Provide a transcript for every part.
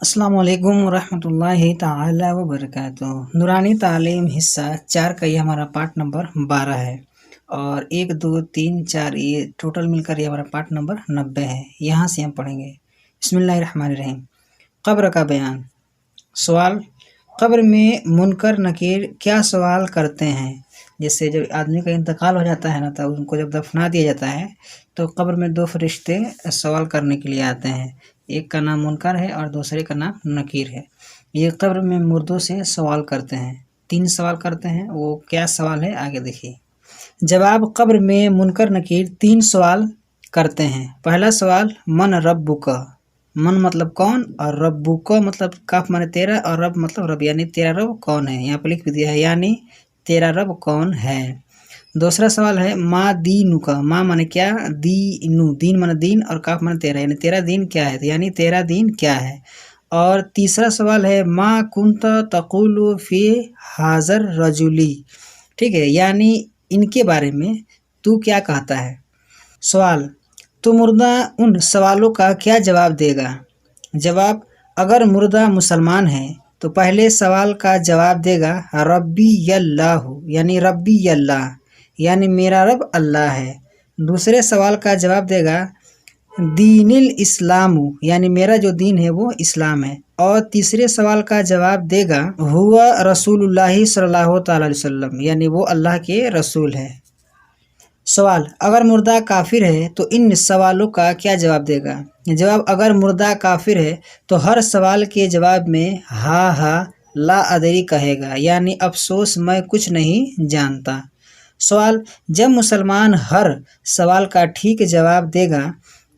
अस्सलाम वालेकुम रहमतुल्लाहि ताला व बरकातुहू। नूरानी तालीम हिस्सा 4 का ये हमारा पार्ट नंबर 12 है और 1 2 3 4 ये टोटल मिलकर ये हमारा पार्ट नंबर 90 है। यहाँ से हम पढ़ेंगे। बिस्मिल्लाहिर्रहमानिर्रहीम। कब्र का बयान। सवाल, कब्र में मुनकर नकीर क्या सवाल करते हैं? जैसे जब आदमी का इंतकाल हो जाता है ना, तब उनको जब दफना दिया जाता है तो कब्र में 2 फरिश्ते सवाल करने के लिए आते हैं। एक का नाम मुनकर है और दूसरे का नाम नकीर है। ये कब्र में मुर्दों से सवाल करते हैं। 3 सवाल करते हैं। वो क्या सवाल है आगे देखिए। जवाब, कब्र में मुनकर नकीर 3 सवाल करते हैं। पहला सवाल, मन रब्बुका। मन मतलब कौन और रब्बुका मतलब काफ माने तेरा और रब मतलब रब, यानी तेरा रब कौन है। यहाँ पर लिख दिया है, यानी तेरा रब कौन है। दूसरा सवाल है मा दीनुका। मा माने क्या, दीनु दीन माने दिन और काफ माने तेरा, यानी तेरा दिन क्या है, यानी तेरा दिन क्या है। और तीसरा सवाल है मा कुंत तकुलु फी हाजर रजुली। ठीक है, यानी इनके बारे में तू क्या कहता है। सवाल, तो मुर्दा उन सवालों का क्या जवाब देगा। जवाब, अगर मुर्दा मुसलमान है तो पहले सवाल का जवाब देगा रब्बी यल्लाहु, यानी रब्बी यल्लाह, यानी मेरा रब अल्लाह है। दूसरे सवाल का जवाब देगा दीनिल इस्लामु, यानी मेरा जो दीन है वो इस्लाम है। और तीसरे सवाल का जवाब देगा हुआ रसूलुल्लाहि सल्लल्लाहु तआला अलैहि वसल्लम, यानी वो अल्लाह के रसूल है। सवाल, अगर मुर्दा काफिर है तो इन सवालों का क्या जवाब देगा। जवाब, अगर मुर्दा काफिर है तो हर सवाल के जवाब में हा ला अदरी कहेगा, यानी अफसोस मैं कुछ नहीं जानता। सवाल, जब मुसलमान हर सवाल का ठीक जवाब देगा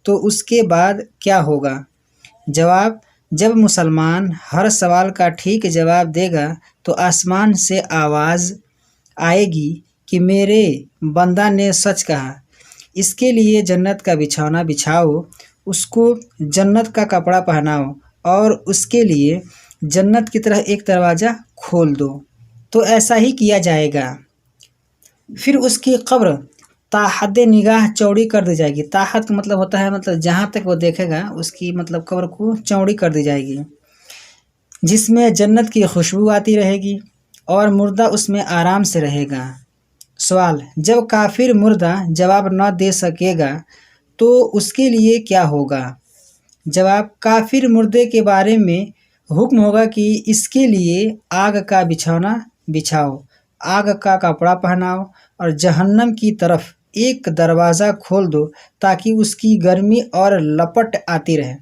तो उसके बाद क्या होगा। जवाब, जब मुसलमान हर सवाल का ठीक जवाब देगा तो आसमान से आवाज़ आएगी कि मेरे बंदा ने सच कहा, इसके लिए जन्नत का बिछौना बिछाओ, उसको जन्नत का कपड़ा पहनाओ और उसके लिए जन्नत की तरह एक दरवाज़ा खोल दो। तो ऐसा ही किया जाएगा। फिर उसकी कब्र ताहद निगाह चौड़ी कर दी जाएगी। ताहत का मतलब होता है मतलब जहाँ तक वो देखेगा उसकी मतलब कब्र को चौड़ी कर दी जाएगी, जिसमें जन्नत की खुशबू आती रहेगी और मुर्दा उसमें आराम से रहेगा। सवाल, जब काफिर मुर्दा जवाब न दे सकेगा तो उसके लिए क्या होगा। जवाब, काफिर मुर्दे के बारे में हुक्म होगा कि इसके लिए आग का बिछौना बिछाओ, आग का कपड़ा पहनाओ और जहन्नम की तरफ एक दरवाज़ा खोल दो ताकि उसकी गर्मी और लपट आती रहे।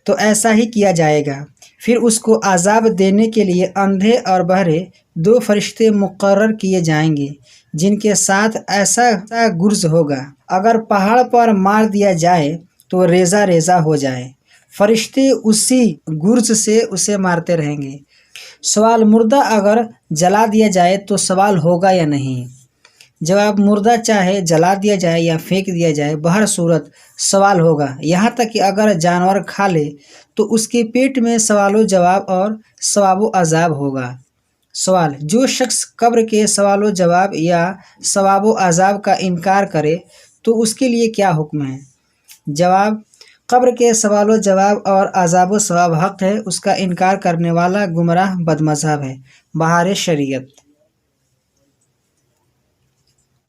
तो ऐसा ही किया जाएगा। फिर उसको आज़ाब देने के लिए अंधे और बहरे 2 फरिश्ते मुकर्रर किए जाएंगे, जिनके साथ ऐसा गुर्ज होगा अगर पहाड़ पर मार दिया जाए तो रेजा रेजा हो जाए। फरिश्ते उसी गुर्ज से उसे मारते रहेंगे। सवाल, मुर्दा अगर जला दिया जाए तो सवाल होगा या नहीं। जवाब, मुर्दा चाहे जला दिया जाए या फेंक दिया जाए, बहर सूरत सवाल होगा। यहाँ तक कि अगर जानवर खा ले तो उसके पेट में सवालो जवाब और सवाबो अजाब होगा। सवाल, जो शख्स कब्र के सवालो जवाब या सवाबो अजाब का इनकार करे तो उसके लिए क्या हुक्म है। जवाब, कब्र के सवालो जवाब और अजाबो सवाब हक है, उसका इनकार करने वाला गुमराह बदमज़हब है। बहार शरीयत।